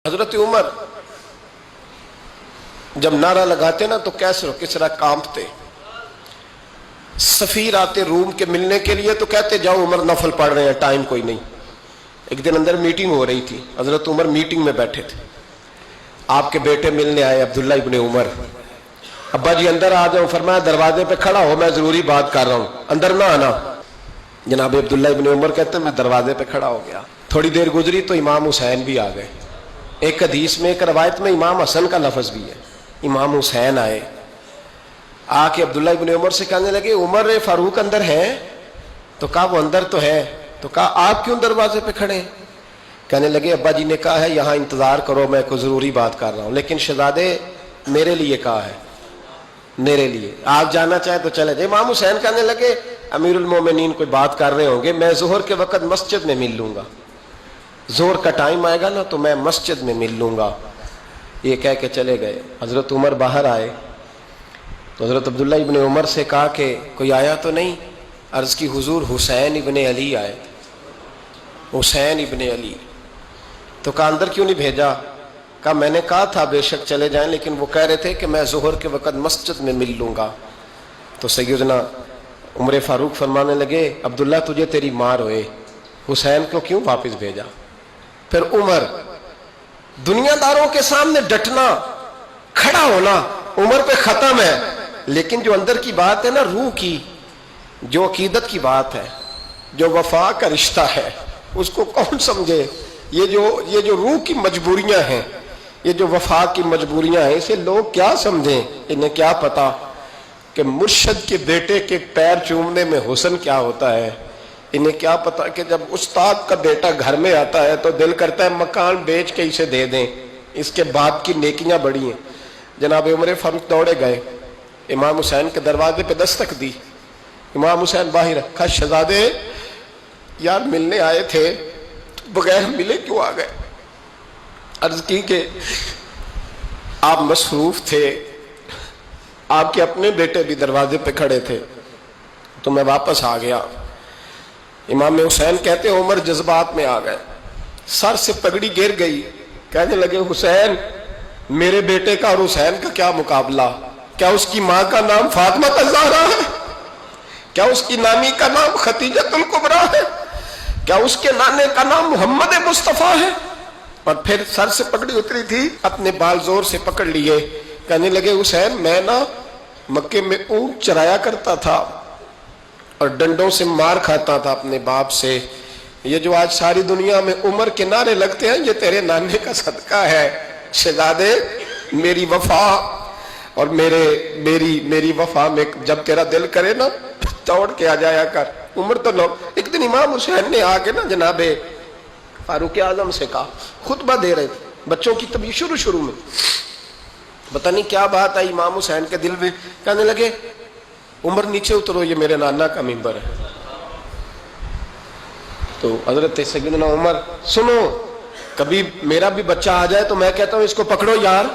حضرت عمر جب نعرہ لگاتے نا تو کیسر و کسرا کانپتے. سفیر آتے روم کے ملنے کے لیے تو کہتے جاؤ عمر نفل پڑھ رہے ہیں، ٹائم کوئی نہیں. ایک دن اندر میٹنگ ہو رہی تھی، حضرت عمر میٹنگ میں بیٹھے تھے. آپ کے بیٹے ملنے آئے عبداللہ ابن عمر. ابا جی اندر آ جاؤ. فرمایا دروازے پہ کھڑا ہو، میں ضروری بات کر رہا ہوں، اندر نہ آنا. جناب عبداللہ ابن عمر کہتے ہیں میں دروازے پہ کھڑا ہو گیا. تھوڑی دیر گزری تو امام حسین بھی آ گئے. ایک حدیث میں ایک روایت میں امام حسن کا لفظ بھی ہے. امام حسین آئے، آ کے عبداللہ ابن عمر سے کہنے لگے عمر فاروق اندر ہے؟ تو کہا وہ اندر تو ہے. تو کہا آپ کیوں دروازے پہ کھڑے ہیں؟ کہنے لگے ابا جی نے کہا ہے یہاں انتظار کرو، میں کوئی ضروری بات کر رہا ہوں. لیکن شہزادے میرے لیے کہا ہے، میرے لیے آپ جانا چاہیں تو چلے جائیں. امام حسین کہنے لگے امیر المومنین کوئی بات کر رہے ہوں گے، میں ظہر کے وقت مسجد میں مل لوں گا، ظہر کا ٹائم آئے گا نا تو میں مسجد میں مل لوں گا. یہ کہہ کے چلے گئے. حضرت عمر باہر آئے تو حضرت عبداللہ ابن عمر سے کہا کہ کوئی آیا تو نہیں؟ عرض کی حضور حسین ابن علی آئے. حسین ابن علی. تو کہا اندر کیوں نہیں بھیجا؟ کہا میں نے کہا تھا بے شک چلے جائیں، لیکن وہ کہہ رہے تھے کہ میں ظہر کے وقت مسجد میں مل لوں گا. تو سیدنا عمر فاروق فرمانے لگے عبداللہ تجھے تیری مار ہوئے، حسین کو کیوں واپس بھیجا؟ پھر عمر دنیا داروں کے سامنے ڈٹنا، کھڑا ہونا عمر پہ ختم ہے، لیکن جو اندر کی بات ہے نا، روح کی، جو عقیدت کی بات ہے، جو وفا کا رشتہ ہے، اس کو کون سمجھے؟ یہ جو روح کی مجبوریاں ہیں، یہ جو وفا کی مجبوریاں ہیں، اسے لوگ کیا سمجھیں؟ انہیں کیا پتا کہ مرشد کے بیٹے کے پیر چومنے میں حسن کیا ہوتا ہے. انہیں کیا پتا کہ جب استاد کا بیٹا گھر میں آتا ہے تو دل کرتا ہے مکان بیچ کے اسے دے دیں، اس کے باپ کی نیکیاں بڑی ہیں. جناب عمر فاروق دوڑے گئے، امام حسین کے دروازے پہ دستک دی. امام حسین باہر رکھا. شہزادے یار ملنے آئے تھے، بغیر ملے کیوں آ گئے؟ عرض کی کہ آپ مصروف تھے، آپ کے اپنے بیٹے بھی دروازے پہ کھڑے تھے تو میں واپس آ گیا. امام حسین کہتے عمر جذبات میں آ گئے، سر سے پگڑی گر گئی. کہنے لگے حسین میرے بیٹے کا اور حسین کا کیا مقابلہ؟ کیا اس کی ماں کا نام فاطمہ الزہرا ہے؟ کیا اس کی نانی کا نام ختیجۃ الکبریٰ ہے؟ کیا اس کے نانے کا نام محمد مصطفیٰ ہے؟ اور پھر سر سے پگڑی اتری تھی، اپنے بال زور سے پکڑ لیے. کہنے لگے حسین میں نا مکے میں اونٹ چرایا کرتا تھا اور ڈنڈوں سے مار کھاتا تھا اپنے باپ سے. یہ جو آج ساری دنیا میں عمر کے نعرے لگتے ہیں، یہ تیرے نانے کا صدقہ ہے. شہزادے میری وفا اور میری وفا میں جب تیرا دل کرے نا توڑ کے آ جایا کر. عمر تو لوگ ایک دن امام حسین نے آ کے نا جناب فاروق اعظم سے کہا، خطبہ دے رہے تھے بچوں کی طبیعت شروع میں، پتہ نہیں کیا بات آئی امام حسین کے دل میں. کہنے لگے عمر نیچے اترو، یہ میرے نانا کا ممبر ہے. تو حضرت سیدنا عمر سنو، کبھی میرا بھی بچہ آ جائے تو میں کہتا ہوں اس کو پکڑو یار،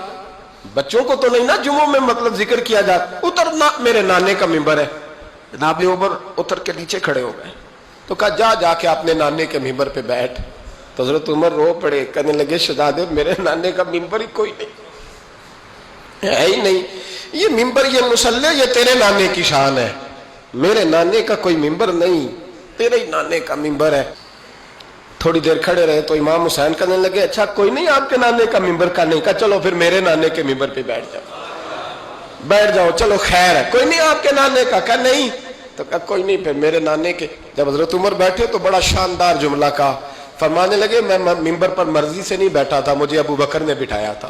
بچوں کو تو نہیں نا جمعوں میں مطلب ذکر کیا جاتا، اترنا میرے نانے کا ممبر ہے. جناب عمر اتر کے نیچے کھڑے ہو گئے. تو کہا جا کے اپنے نانے کے ممبر پہ بیٹھ. تو حضرت عمر رو پڑے. کہنے لگے شہزادے میرے نانے کا ممبر ہی کوئی نہیں ہے ہی نہیں، یہ ممبر یہ مصلی یہ تیرے نانے کی شان ہے، میرے نانے کا کوئی ممبر نہیں، تیرے ہی نانے کا ممبر ہے. تھوڑی دیر کھڑے رہے تو امام حسین کہنے لگے اچھا کوئی نہیں آپ کے نانے کا ممبر کا نہیں؟ کہا چلو پھر میرے نانے کے ممبر پہ بیٹھ جاؤ، چلو خیر ہے. کوئی نہیں آپ کے نانے کا؟ کہا نہیں. تو کہا کوئی نہیں پھر میرے نانے کے. جب حضرت عمر بیٹھے تو بڑا شاندار جملہ کہا، فرمانے لگے میں ممبر پر مرضی سے نہیں بیٹھا تھا، مجھے ابو بکر نے بٹھایا تھا،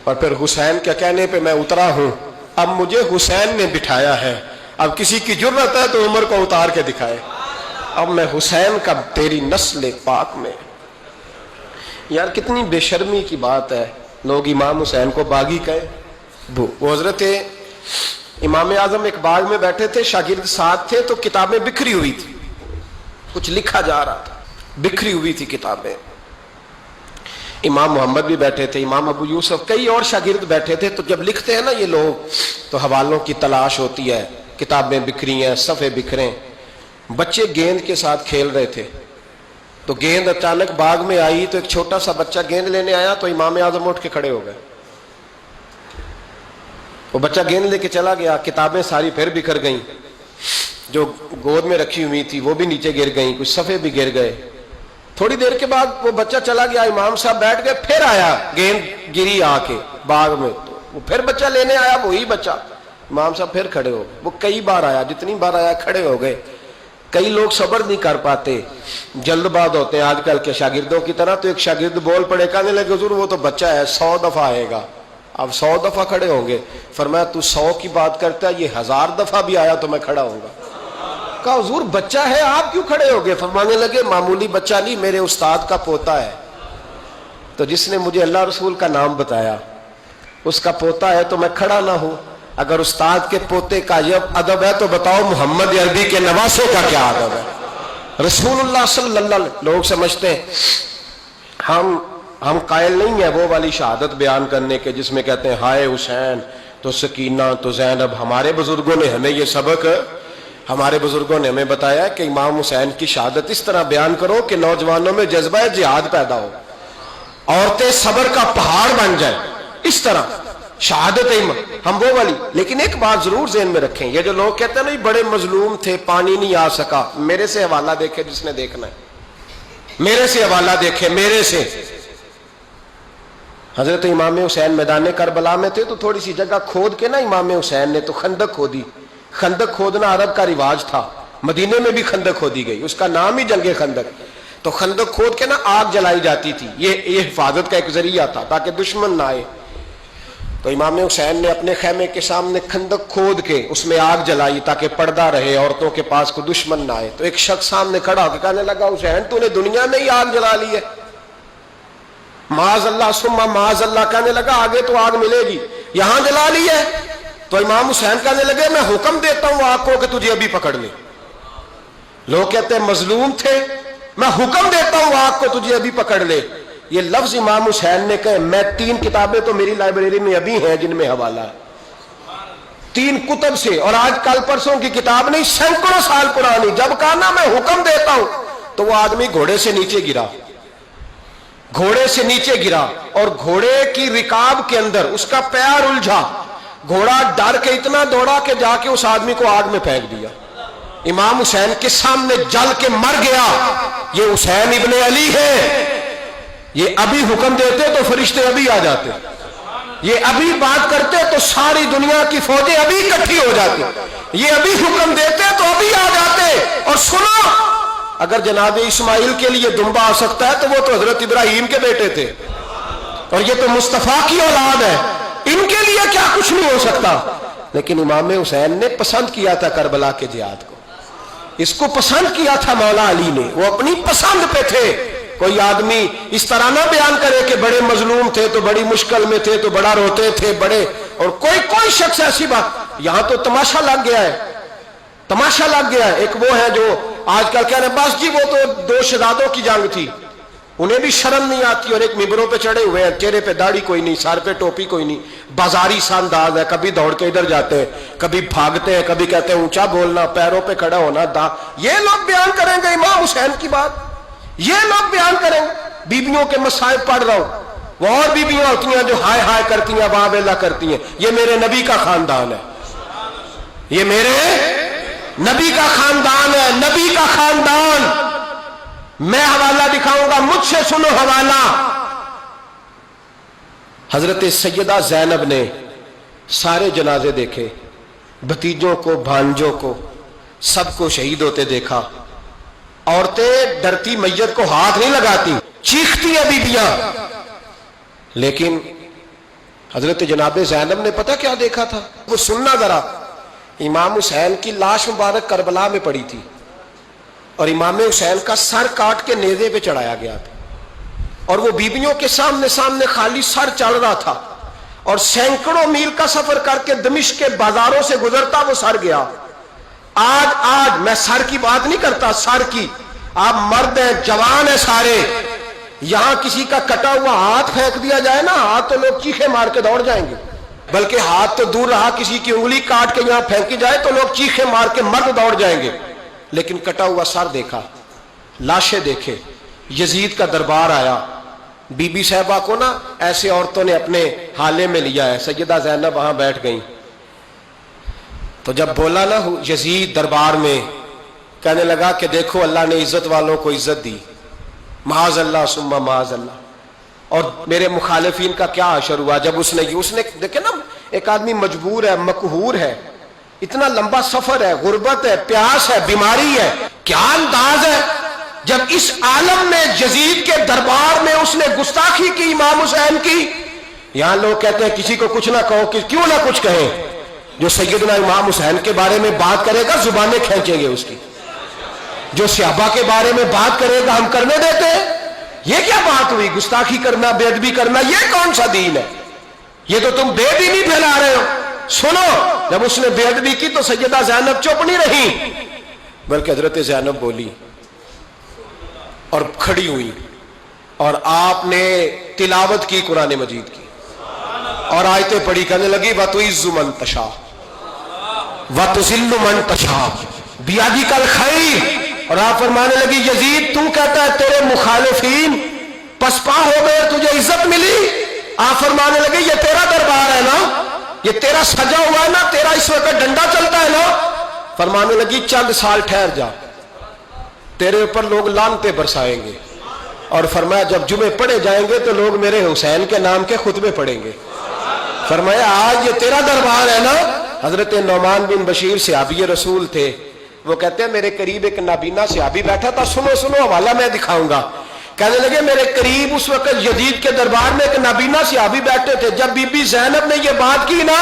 اور پھر حسین کے کہنے پہ میں اترا ہوں، اب مجھے حسین نے بٹھایا ہے. اب کسی کی جرت ہے تو عمر کو اتار کے دکھائے، اب میں حسین کا تیری نسل پاک میں. یار کتنی بے شرمی کی بات ہے، لوگ امام حسین کو باغی کہے. وہ حضرت امام اعظم ایک باغ میں بیٹھے تھے، شاگرد ساتھ تھے، تو کتابیں بکھری ہوئی تھی، کچھ لکھا جا رہا تھا، بکھری ہوئی تھی کتابیں. امام محمد بھی بیٹھے تھے، امام ابو یوسف، کئی اور شاگرد بیٹھے تھے. تو جب لکھتے ہیں نا یہ لوگ تو حوالوں کی تلاش ہوتی ہے، کتابیں بکھری ہیں، صفحے بکھرے. بچے گیند کے ساتھ کھیل رہے تھے تو گیند اچانک باغ میں آئی تو ایک چھوٹا سا بچہ گیند لینے آیا تو امام اعظم اٹھ کے کھڑے ہو گئے. وہ بچہ گیند لے کے چلا گیا, کتابیں ساری پھر بکھر گئیں, جو گود میں رکھی ہوئی تھی وہ بھی نیچے گر گئیں, کچھ صفحے بھی گر گئے. تھوڑی دیر کے بعد وہ بچہ چلا گیا, امام صاحب بیٹھ گئے, پھر آیا, گیند گری آ کے باغ میں, تو وہ پھر بچہ لینے آیا, وہی بچہ. امام صاحب پھر کھڑے ہو گئے. وہ کئی بار آیا, جتنی بار آیا کھڑے ہو گئے. کئی لوگ صبر نہیں کر پاتے, جلد باز ہوتے ہیں آج کل کے شاگردوں کی طرح. تو ایک شاگرد بول پڑے, کہنے لگے حضور وہ تو بچہ ہے 100 دفعہ آئے گا. اب 100 دفعہ کھڑے ہوں گے. فرمایا تو 100 کی بات کرتا ہے, یہ 1000 دفعہ بھی آیا تو میں کھڑا ہوں گا. کہا حضور بچہ ہے آپ کیوں کھڑے ہو گئے؟ فرمانے لگے معمولی بچہ نہیں, میرے استاد کا پوتا ہے. تو جس نے مجھے اللہ رسول کا نام بتایا اس کا پوتا ہے تو میں کھڑا نہ ہوں. اگر استاد کے پوتے کا یہ ادب ہے تو بتاؤ محمد عربی کے نواسے کا کیا ادب ہے؟ رسول اللہ صلی اللہ علیہ وسلم. لوگ سمجھتے ہیں ہم قائل نہیں ہیں وہ والی شہادت بیان کرنے کے جس میں کہتے ہیں ہائے حسین تو سکینہ تو زینب. ہمارے بزرگوں نے ہمیں یہ سبق, ہمارے بزرگوں نے ہمیں بتایا کہ امام حسین کی شہادت اس طرح بیان کرو کہ نوجوانوں میں جذبہ جہاد پیدا ہو, عورتیں صبر کا پہاڑ بن جائیں. اس طرح شہادت ہم وہ والی. لیکن ایک بات ضرور ذہن میں رکھیں, یہ جو لوگ کہتے ہیں نا بڑے مظلوم تھے پانی نہیں آ سکا, میرے سے حوالہ دیکھے جس نے دیکھنا ہے, میرے سے حوالہ دیکھے. میرے سے حضرت امام حسین میدان کربلا میں تھے تو تھوڑی سی جگہ کھود کے نا امام حسین نے تو خندق کھودی. خندق کھودنا عرب کا رواج تھا, مدینے میں بھی خندق کھودی گئی, اس کا نام ہی جنگ خندق. تو خندق کھود کے نا آگ جلائی جاتی تھی, یہ حفاظت کا ایک ذریعہ تھا تاکہ دشمن نہ آئے. تو امام حسین نے اپنے خیمے کے سامنے خندق کھود کے اس میں آگ جلائی تاکہ پردہ رہے, عورتوں کے پاس کو دشمن نہ آئے. تو ایک شخص سامنے کھڑا ہو کے کہنے لگا حسین تو نے دنیا میں ہی آگ جلا لی ہے. معاذ اللہ ثم معاذ اللہ, کہنے لگا آگے تو آگ ملے گی, یہاں جلا لی ہے. تو امام حسین کہنے لگے میں حکم دیتا ہوں آگ کو کہ تجھے ابھی پکڑ لے. لوگ کہتے ہیں مظلوم تھے, میں حکم دیتا ہوں آگ کو تجھے ابھی پکڑ لے. یہ لفظ امام حسین نے کہے. میں 3 کتابیں تو میری لائبریری میں ابھی ہیں جن میں حوالہ ہے, 3 کتب سے, اور آج کل پرسوں کی کتاب نہیں, سینکڑوں سال پرانی. جب کہا نا میں حکم دیتا ہوں تو وہ آدمی گھوڑے سے نیچے گرا, گھوڑے سے نیچے گرا, اور گھوڑے کی رکاب کے اندر اس کا پیر الجھا. گھوڑا ڈر کے اتنا دوڑا کہ جا کے اس آدمی کو آگ میں پھینک دیا. امام حسین کے سامنے جل کے مر گیا. یہ حسین ابن علی ہے. یہ ابھی حکم دیتے تو فرشتے ابھی آ جاتے, یہ ابھی بات کرتے تو ساری دنیا کی فوجیں ابھی اکٹھی ہو جاتی, یہ ابھی حکم دیتے تو ابھی آ جاتے. اور سنو, اگر جناب اسماعیل کے لیے دمبا آ سکتا ہے تو وہ تو حضرت ابراہیم کے بیٹے تھے, اور یہ تو مصطفیٰ کی اولاد ہے, ان کے لیے کیا کچھ نہیں ہو سکتا. لیکن امام حسین نے پسند کیا تھا کربلا کے جہاد کو, اس کو پسند کیا تھا مولا علی نے, وہ اپنی پسند پہ تھے. کوئی آدمی اس طرح نہ بیان کرے کہ بڑے مظلوم تھے تو بڑی مشکل میں تھے تو بڑا روتے تھے بڑے, اور کوئی شخص ایسی بات. یہاں تو تماشا لگ گیا ہے, تماشا لگ گیا ہے. ایک وہ ہے جو آج کل کہہ رہے ہیں بس جی وہ تو 2 شہزادوں کی جنگ تھی, انہیں بھی شرم نہیں آتی, اور ایک ممبروں پہ چڑھے ہوئے ہیں, چہرے پہ داڑھی کوئی نہیں, سر پہ ٹوپی کوئی نہیں, بازاری سا انداز ہے, کبھی دوڑ کے ادھر جاتے ہیں, کبھی بھاگتے ہیں, کبھی کہتے ہیں اونچا بولنا, پیروں پہ کھڑا ہونا. یہ لوگ بیان کریں گے امام حسین کی بات, یہ لوگ بیان کریں. بیویوں کے مصائب پڑھ رہا ہوں, وہ اور بیویاں ہوتی ہیں جو ہائے ہائے کرتی ہیں, واہ بیلا کرتی ہیں. یہ میرے نبی کا خاندان ہے, یہ میرے نبی کا خاندان ہے, نبی کا خاندان. میں حوالہ دکھاؤں گا, مجھ سے سنو حوالہ. حضرت سیدہ زینب نے سارے جنازے دیکھے, بھتیجوں کو, بھانجوں کو, سب کو شہید ہوتے دیکھا. عورتیں ڈرتی میت کو ہاتھ نہیں لگاتی, چیختی ہیں بیبیاں. لیکن حضرت جناب زینب نے پتہ کیا دیکھا تھا؟ وہ سننا ذرا. امام حسین کی لاش مبارک کربلا میں پڑی تھی, اور امام حسین کا سر کاٹ کے نیزے پہ چڑھایا گیا تھا, اور وہ بیبیوں کے سامنے خالی سر چڑھ رہا تھا, اور سینکڑوں میل کا سفر کر کے دمشق کے بازاروں سے گزرتا وہ سر گیا. آج میں سر کی بات نہیں کرتا, سر کی. آپ مرد ہیں, جوان ہیں سارے, یہاں کسی کا کٹا ہوا ہاتھ پھینک دیا جائے نا, ہاتھ تو لوگ چیخے مار کے دوڑ جائیں گے. بلکہ ہاتھ تو دور رہا, کسی کی انگلی کاٹ کے یہاں پھینکی جائے تو لوگ چیخے مار کے مرد دوڑ جائیں گے. لیکن کٹا ہوا سر دیکھا, لاشیں دیکھے, یزید کا دربار آیا، بی بی صاحبہ کو نا ایسے عورتوں نے اپنے حالے میں لیا ہے، سیدہ زینب وہاں بیٹھ گئیں، تو جب بولا نا یزید دربار میں، کہنے لگا کہ دیکھو اللہ نے عزت والوں کو عزت دی، معاذ اللہ ثم معاذ اللہ، اور میرے مخالفین کا کیا حشر ہوا جب اس نے دیکھیں نا، ایک آدمی مجبور ہے، مقہور ہے، اتنا لمبا سفر ہے، غربت ہے، پیاس ہے، بیماری ہے، کیا انداز ہے جب اس عالم میں یزید کے دربار میں اس نے گستاخی کی امام حسین کی۔ یہاں لوگ کہتے ہیں کسی کو کچھ نہ کہو، کیوں نہ کچھ کہیں، جو سیدنا امام حسین کے بارے میں بات کرے گا زبانیں کھینچیں گے اس کی، جو صحابہ کے بارے میں بات کرے گا ہم کرنے دیتے ہیں؟ یہ کیا بات ہوئی؟ گستاخی کرنا، بے ادبی کرنا، یہ کون سا دین ہے؟ یہ تو تم بے دینی پھیلا رہے ہو۔ سنو، جب اس نے بے ادبی کی تو سیدہ زینب چپ نہیں رہی، بلکہ حضرت زینب بولی اور کھڑی ہوئی، اور آپ نے تلاوت کی قرآن مجید کی اور آیتیں پڑھی، کہنے لگی وَتُعِزُّ مَن تَشَاءُ وَتُذِلُّ مَن تَشَاءُ بِیَدِکَ الْخَیْرُ، اور آپ فرمانے لگی یزید تو کہتا ہے تیرے مخالفین پسپا ہو گئے، تجھے عزت ملی؟ آپ فرمانے لگے یہ تیرا دربار ہے نا، یہ تیرا سجا ہوا ہے نا، تیرا اس وقت ڈنڈا چلتا ہے نا۔ فرمانے لگی چند سال ٹھہر جا، تیرے اوپر لوگ لعنتیں برسائیں گے، اور فرمایا جب جمعے پڑھے جائیں گے تو لوگ میرے حسین کے نام کے خطبے پڑھیں گے۔ فرمایا آج یہ تیرا دربار ہے نا۔ حضرت نعمان بن بشیر صحابی رسول تھے، وہ کہتے ہیں میرے قریب ایک نابینا صحابی بیٹھا تھا، سنو سنو حوالہ میں دکھاؤں گا، کہنے لگے میرے قریب اس وقت یزید کے دربار میں ایک نابینا صحابی بیٹھے تھے، جب بی بی زینب نے یہ بات کی نا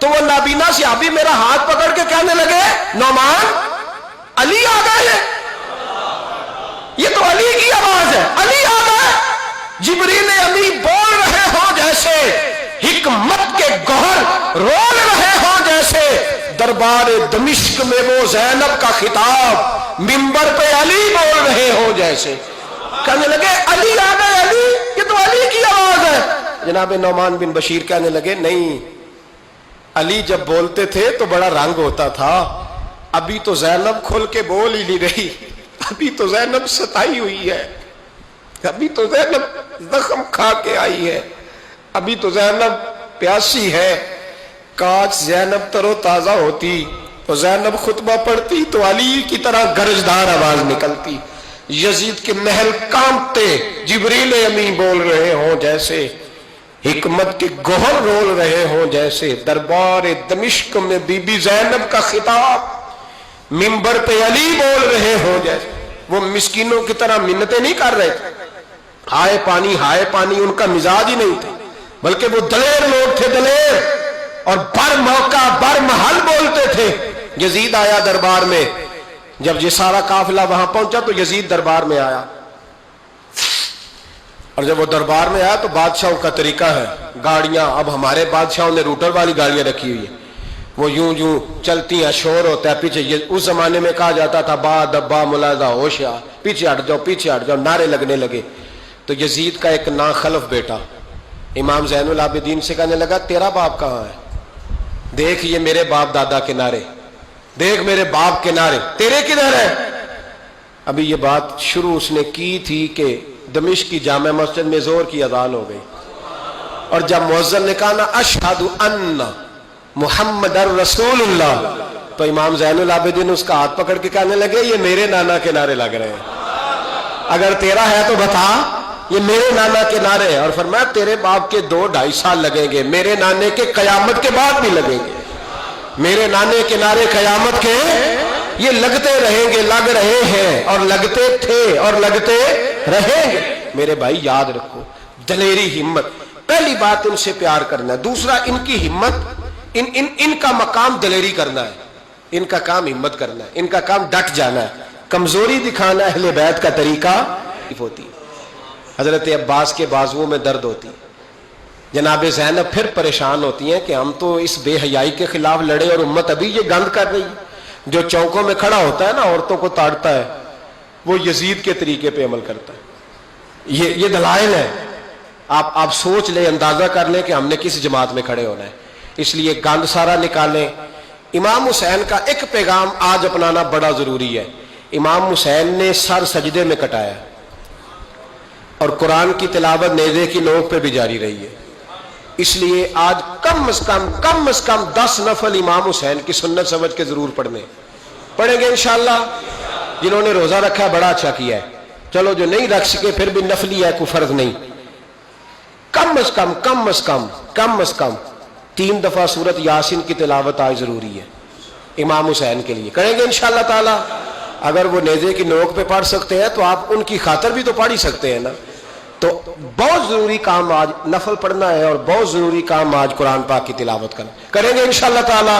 تو وہ نابینا صحابی میرا ہاتھ پکڑ کے کہنے لگے نعمان علی آ گئے ہیں، یہ تو علی کی آواز ہے، علی آ گئے، جبریل امی بول رہے ہوں جیسے، حکمت کے گوہر رول رہے ہوں جیسے، دربار دمشق میں وہ زینب کا خطاب منبر پہ علی بول رہے ہوں جیسے، کہنے لگے علی آ گئے، علی، یہ تو علی کی آواز ہے۔ جناب نعمان بن بشیر کہنے لگے نہیں، علی جب بولتے تھے تو بڑا رنگ ہوتا تھا، ابھی تو زینب کھل کے بول ہی نہیں رہی، ابھی تو زینب ستائی ہوئی ہے، ابھی تو زینب زخم کھا کے آئی ہے، ابھی تو زینب پیاسی ہے، کاش زینب ترو تازہ ہوتی تو زینب خطبہ پڑھتی تو علی کی طرح گرجدار آواز نکلتی، یزید کے محل کانپتے، جبریل امی بول رہے ہوں جیسے، حکمت کے گوہر رول رہے ہوں جیسے، دربار دمشق میں بی بی زینب کا خطاب منبر پہ علی بول رہے ہوں جیسے۔ وہ مسکینوں کی طرح منتیں نہیں کر رہے تھے، ہائے پانی ان کا مزاج ہی نہیں تھا، بلکہ وہ دلیر لوگ تھے، دلیر، اور بر موقع بر محل بولتے تھے۔ یزید آیا دربار میں، جب یہ سارا قافلہ وہاں پہنچا تو یزید دربار میں آیا، اور جب وہ دربار میں آیا تو بادشاہوں کا طریقہ ہے، گاڑیاں، اب ہمارے بادشاہوں نے روٹر والی گاڑیاں رکھی ہوئی ہیں، وہ یوں چلتی ہیں، شور ہوتا ہے پیچھے، اس زمانے میں کہا جاتا تھا با دبا ملاحظہ ہوشیار، پیچھے ہٹ جاؤ، نعرے لگنے لگے۔ تو یزید کا ایک ناخلف بیٹا امام زین العابدین سے کہنے لگا تیرا باپ کہاں ہے؟ دیکھ یہ میرے باپ دادا کے نعرے، دیکھ میرے باپ کے نعرے، تیرے کدھر ہے؟ ابھی یہ بات شروع اس نے کی تھی کہ دمشق کی جامع مسجد میں زور کی اذان ہو گئی، اور جب مؤذن نے کہا نا اشہد ان محمد رسول اللہ، تو امام زین العابدین اس کا ہاتھ پکڑ کے کہنے لگے یہ میرے نانا کے نعرے لگ رہے ہیں، اگر تیرا ہے تو بتا، یہ میرے نانا کے نعرے ہیں۔ اور فرمایا تیرے باپ کے 2-2.5 سال لگیں گے، میرے نانے کے قیامت کے بعد بھی لگیں گے، میرے نانے کے نعرے قیامت کے یہ لگتے رہیں گے، لگ رہے ہیں اور لگتے تھے اور لگتے رہیں گے۔ میرے بھائی یاد رکھو، دلیری، ہمت، پہلی بات ان سے پیار کرنا ہے، دوسرا ان کی ہمت، ان کا مقام دلیری کرنا ہے، ان کا کام ہمت کرنا ہے، ان کا کام ڈٹ جانا ہے، کمزوری دکھانا اہل بیت کا طریقہ ہوتی ہے۔ حضرت عباس کے بازوؤں میں درد ہوتی، جناب زینب پھر پریشان ہوتی ہیں کہ ہم تو اس بے حیائی کے خلاف لڑے اور امت ابھی یہ گند کر رہی ہے۔ جو چوکوں میں کھڑا ہوتا ہے نا عورتوں کو تاڑتا ہے، وہ یزید کے طریقے پہ عمل کرتا ہے۔ یہ دلائل ہے، آپ سوچ لیں، اندازہ کر لیں کہ ہم نے کس جماعت میں کھڑے ہونا ہے، اس لیے گند سارا نکالیں۔ امام حسین کا ایک پیغام آج اپنانا بڑا ضروری ہے۔ امام حسین نے سر سجدے میں کٹایا، اور قرآن کی تلاوت نیزے کی نوک پہ بھی جاری رہی ہے. اس لیے آج کم از کم 10 نفل امام حسین کی سنت سمجھ کے ضرور پڑھیں گے انشاءاللہ. جنہوں نے روزہ رکھا بڑا اچھا کیا ہے. چلو جو نہیں رکھ سکے پھر بھی نفلی ہے، کوئی فرض نہیں. کم از کم 3 دفعہ سورت یاسین کی تلاوت آج ضروری ہے امام حسین کے لیے. کریں گے انشاءاللہ تعالی. اگر وہ نیزے کی نوک پہ پڑھ سکتے ہیں تو آپ ان کی خاطر بھی تو پڑھ ہی سکتے ہیں نا. تو بہت ضروری کام آج نفل پڑھنا ہے، اور بہت ضروری کام آج قرآن پاک کی تلاوت کرنا. کریں گے انشاءاللہ تعالی.